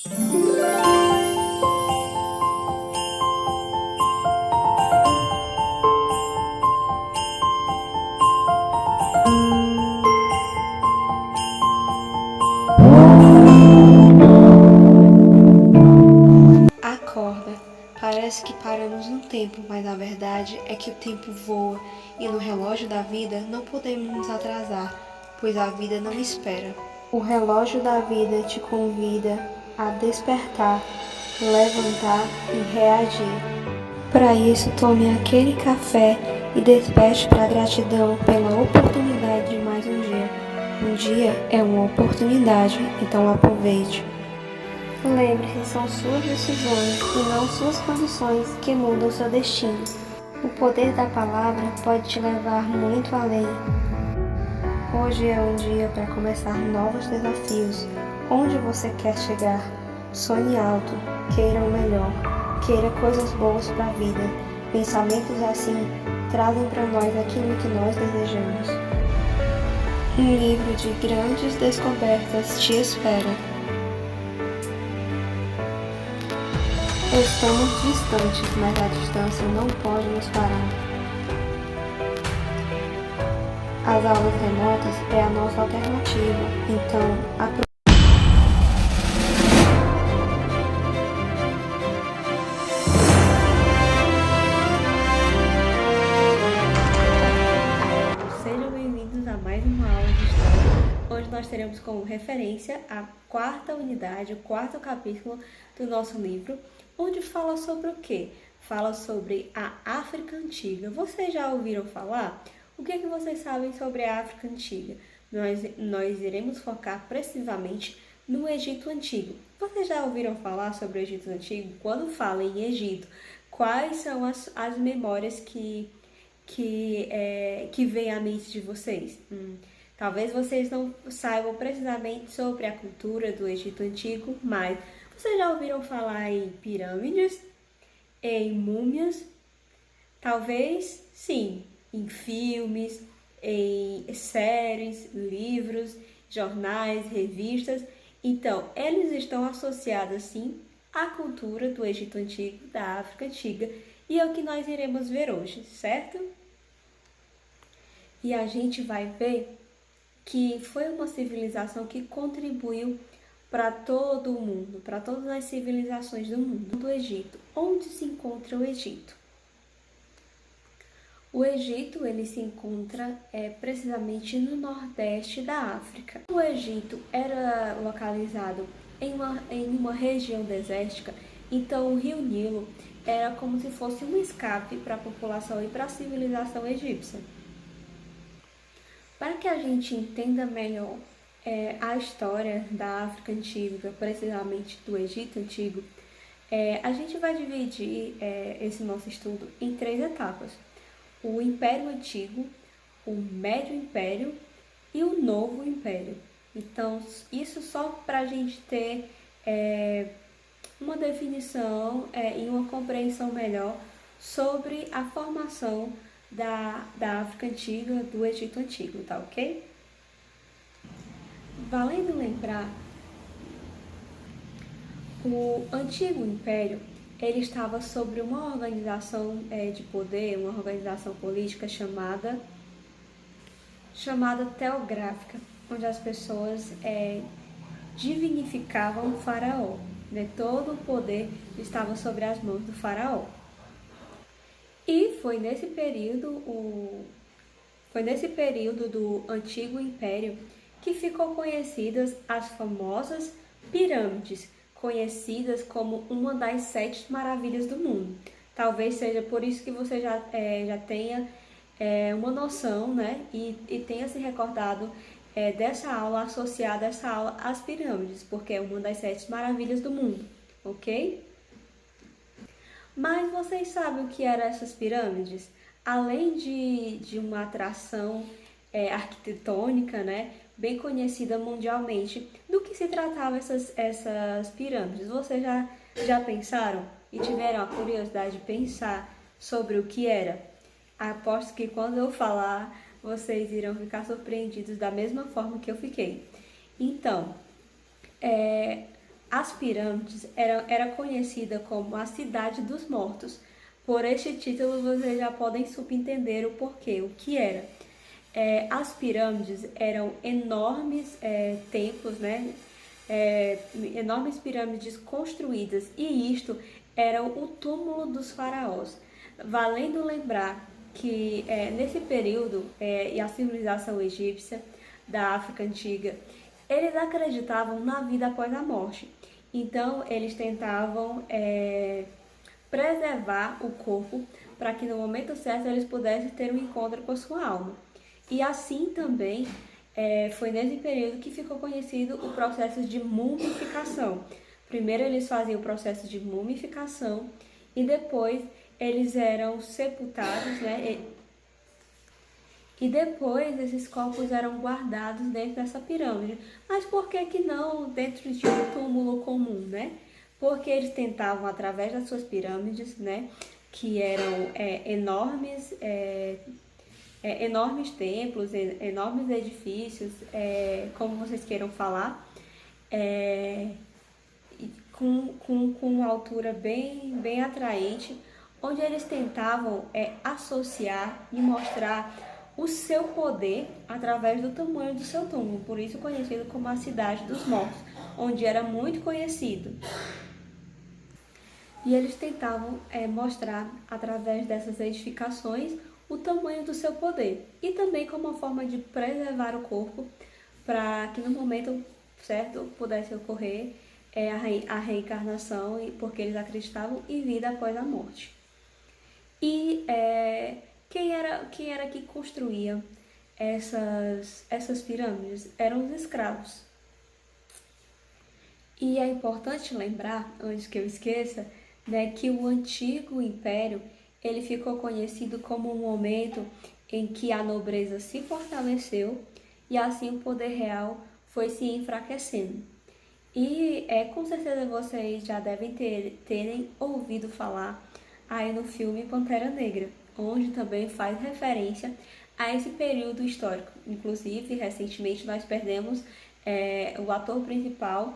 Acorda. Parece que paramos no tempo, mas a verdade é que o tempo voa e no relógio da vida não podemos nos atrasar, pois a vida não espera. O relógio da vida te convida a despertar, levantar e reagir. Para isso, tome aquele café e desperte para a gratidão pela oportunidade de mais um dia. Um dia é uma oportunidade, então aproveite. Lembre-se, são suas decisões e não suas condições que mudam seu destino. O poder da palavra pode te levar muito além. Hoje é um dia para começar novos desafios. Onde você quer chegar? Sonhe alto, queira o melhor, queira coisas boas para a vida. Pensamentos assim trazem para nós aquilo que nós desejamos. Um livro de grandes descobertas te espera. Estamos distantes, mas a distância não pode nos parar. As aulas remotas é a nossa alternativa, então Sejam bem-vindos a mais uma aula de história, onde nós teremos como referência a quarta unidade, o quarto capítulo do nosso livro, onde fala sobre o quê? Fala sobre a África Antiga. Vocês já ouviram falar? O que é que vocês sabem sobre a África Antiga? Nós iremos focar precisamente no Egito Antigo. Vocês já ouviram falar sobre o Egito Antigo? Quando fala em Egito, quais são as memórias que vem à mente de vocês? Talvez vocês não saibam precisamente sobre a cultura do Egito Antigo, mas vocês já ouviram falar em pirâmides, em múmias? Talvez sim, em filmes, em séries, livros, jornais, revistas. Então, eles estão associados sim à cultura do Egito Antigo, da África Antiga, e é o que nós iremos ver hoje, certo? E a gente vai ver que foi uma civilização que contribuiu para todo o mundo, para todas as civilizações do mundo. Do Egito. Onde se encontra o Egito? O Egito ele se encontra precisamente no nordeste da África. O Egito era localizado em uma região desértica, então o rio Nilo era como se fosse um escape para a população e para a civilização egípcia. Para que a gente entenda melhor a história da África Antiga, precisamente do Egito Antigo, a gente vai dividir esse nosso estudo em 3 etapas. O Império Antigo, o Médio Império e o Novo Império. Então, isso só para a gente ter uma definição e uma compreensão melhor sobre a formação da África Antiga, do Egito Antigo, tá ok? Valendo lembrar, o Antigo Império ele estava sobre uma organização de poder, uma organização política chamada teográfica, onde as pessoas divinificavam o faraó, né? Todo o poder estava sobre as mãos do faraó. E foi nesse período do Antigo Império que ficou conhecidas as famosas pirâmides, conhecidas como uma das 7 maravilhas do mundo. Talvez seja por isso que você já tenha uma noção, né? E tenha se recordado dessa aula, associada essa aula às pirâmides, porque é uma das 7 maravilhas do mundo, ok? Mas vocês sabem o que eram essas pirâmides? Além de uma atração arquitetônica, né, bem conhecida mundialmente, do que se tratava essas pirâmides? Vocês já pensaram e tiveram a curiosidade de pensar sobre o que era? Aposto que quando eu falar, vocês irão ficar surpreendidos da mesma forma que eu fiquei. Então, As pirâmides era conhecida como a Cidade dos Mortos. Por este título vocês já podem subentender o porquê, o que era. As pirâmides eram enormes templos, né? Enormes pirâmides construídas, e isto era o túmulo dos faraós. Valendo lembrar que nesse período e a civilização egípcia da África Antiga, eles acreditavam na vida após a morte. Então eles tentavam preservar o corpo para que no momento certo eles pudessem ter um encontro com a sua alma. E assim também foi nesse período que ficou conhecido o processo de mumificação. Primeiro eles faziam o processo de mumificação e depois eles eram sepultados, né? E depois esses corpos eram guardados dentro dessa pirâmide. Mas por que não dentro de um túmulo comum, né? Porque eles tentavam, através das suas pirâmides, né? Que eram enormes templos, enormes edifícios, como vocês queiram falar, com uma altura bem atraente, onde eles tentavam associar e mostrar o seu poder através do tamanho do seu túmulo, por isso conhecido como a Cidade dos Mortos, onde era muito conhecido. E eles tentavam mostrar através dessas edificações o tamanho do seu poder e também como uma forma de preservar o corpo para que no momento certo pudesse ocorrer a reencarnação, porque eles acreditavam em vida após a morte. E quem era que construía essas pirâmides? Eram os escravos. E é importante lembrar, antes que eu esqueça, né, que o antigo império ele ficou conhecido como um momento em que a nobreza se fortaleceu e assim o poder real foi se enfraquecendo. E com certeza vocês já devem terem ouvido falar aí no filme Pantera Negra, onde também faz referência a esse período histórico. Inclusive, recentemente nós perdemos o ator principal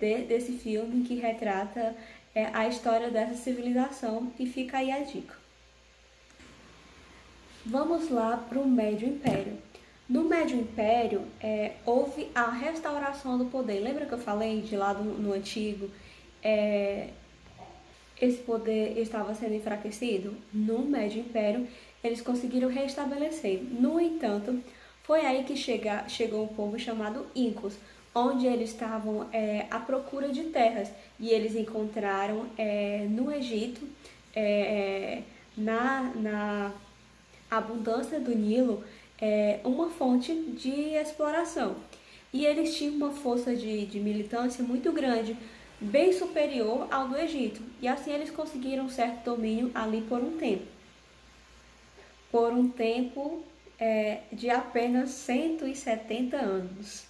desse filme, que retrata a história dessa civilização, e fica aí a dica. Vamos lá para o Médio Império. No Médio Império, houve a restauração do poder. Lembra que eu falei de lá no Antigo? Esse poder estava sendo enfraquecido? No Médio Império, eles conseguiram restabelecer. No entanto, foi aí que chegou um povo chamado Incos, onde eles estavam à procura de terras, e eles encontraram no Egito, na abundância do Nilo, uma fonte de exploração. E eles tinham uma força de militância muito grande, bem superior ao do Egito. E assim eles conseguiram um certo domínio ali por um tempo. Por um tempo de apenas 170 anos.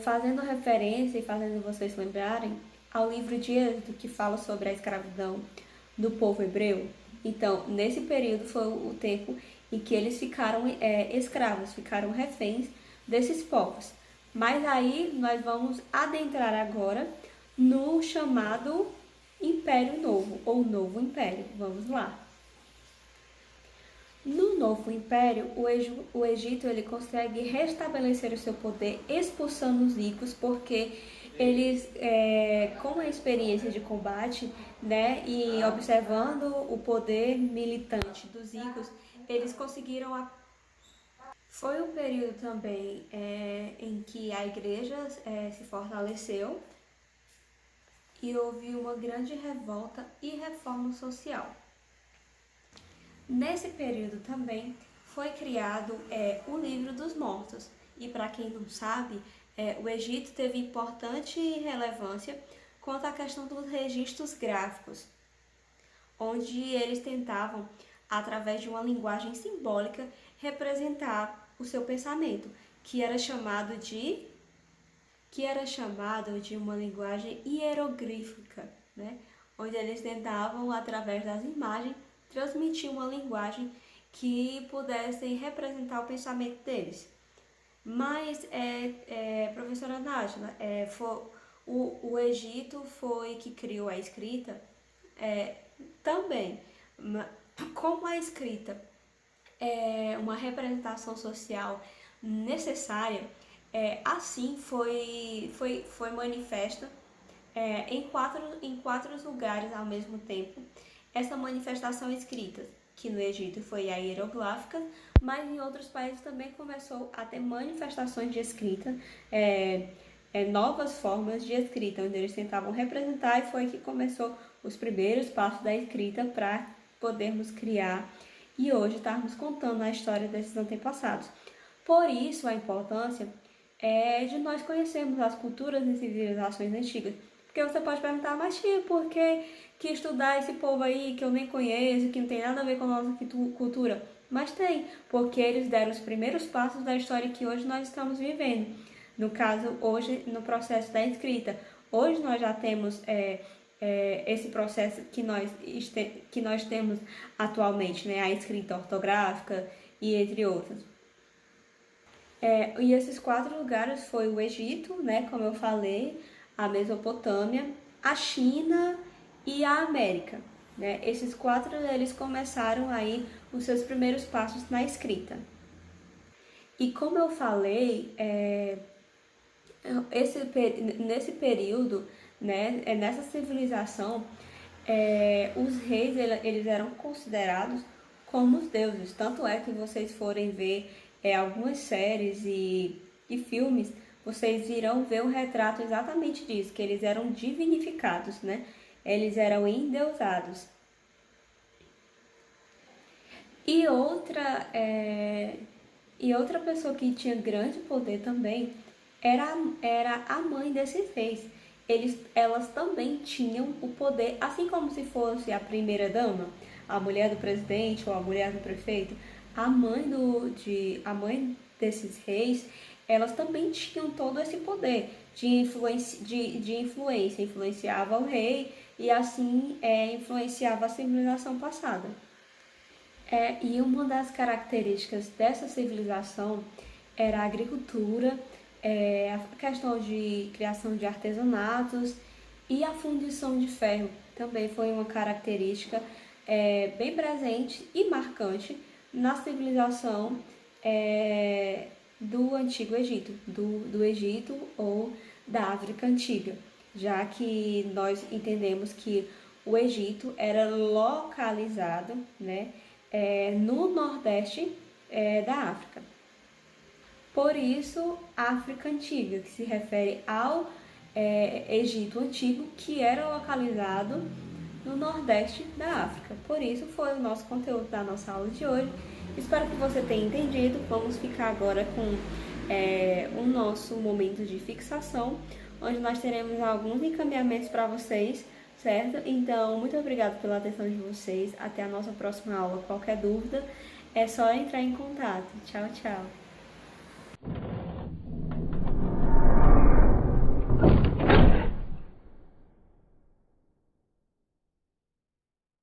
Fazendo referência e fazendo vocês lembrarem ao livro de Êxodo, que fala sobre a escravidão do povo hebreu. Então, nesse período foi o tempo em que eles ficaram escravos, ficaram reféns desses povos. Mas aí nós vamos adentrar agora no chamado Império Novo, ou Novo Império. Vamos lá. No Novo Império, o Egito ele consegue restabelecer o seu poder expulsando os incos, porque eles, com a experiência de combate, né, e observando o poder militante dos incos, eles conseguiram. Foi um período também em que a igreja se fortaleceu e houve uma grande revolta e reforma social. Nesse período também foi criado o Livro dos Mortos. E para quem não sabe, o Egito teve importante relevância quanto à questão dos registros gráficos, onde eles tentavam, através de uma linguagem simbólica, representar o seu pensamento, que era chamado de uma linguagem hieroglífica, né? Onde eles tentavam, através das imagens, transmitir uma linguagem que pudessem representar o pensamento deles. Mas, Professora Nájila, o Egito foi que criou a escrita? Também. Como a escrita é uma representação social necessária, assim foi manifesta em quatro lugares ao mesmo tempo essa manifestação escrita, que no Egito foi a hierográfica, mas em outros países também começou a ter manifestações de escrita, novas formas de escrita, onde eles tentavam representar, e foi que começou os primeiros passos da escrita para podermos criar e hoje estarmos contando a história desses antepassados. Por isso, a importância de nós conhecermos as culturas e civilizações antigas. Porque você pode perguntar, mas tia, por que estudar esse povo aí que eu nem conheço, que não tem nada a ver com a nossa cultura? Mas tem, porque eles deram os primeiros passos da história que hoje nós estamos vivendo. No caso, hoje, no processo da escrita. Hoje nós já temos esse processo que nós temos atualmente, né? A escrita ortográfica e entre outros. E esses 4 lugares foi o Egito, né? Como eu falei, a Mesopotâmia, a China e a América. Né? Esses 4 eles começaram aí os seus primeiros passos na escrita. E como eu falei, nesse período, né, nessa civilização, os reis eles eram considerados como os deuses. Tanto é que vocês forem ver algumas séries e filmes, vocês irão ver o retrato exatamente disso, que eles eram divinificados, né? Eles eram endeusados. E outra pessoa que tinha grande poder também era a mãe desses reis. Elas também tinham o poder, assim como se fosse a primeira dama, a mulher do presidente ou a mulher do prefeito, a mãe desses reis, elas também tinham todo esse poder de influência, influenciava o rei e assim influenciava a civilização passada. E uma das características dessa civilização era a agricultura, a questão de criação de artesanatos e a fundição de ferro. Também foi uma característica bem presente e marcante na civilização do Antigo Egito, do Egito ou da África Antiga, já que nós entendemos que o Egito era localizado, né, no nordeste da África. Por isso, África Antiga, que se refere ao Egito Antigo, que era localizado no nordeste da África. Por isso foi o nosso conteúdo da nossa aula de hoje. Espero que você tenha entendido. Vamos ficar agora com o nosso momento de fixação, onde nós teremos alguns encaminhamentos para vocês, certo? Então, muito obrigada pela atenção de vocês. Até a nossa próxima aula. Qualquer dúvida, é só entrar em contato. Tchau, tchau!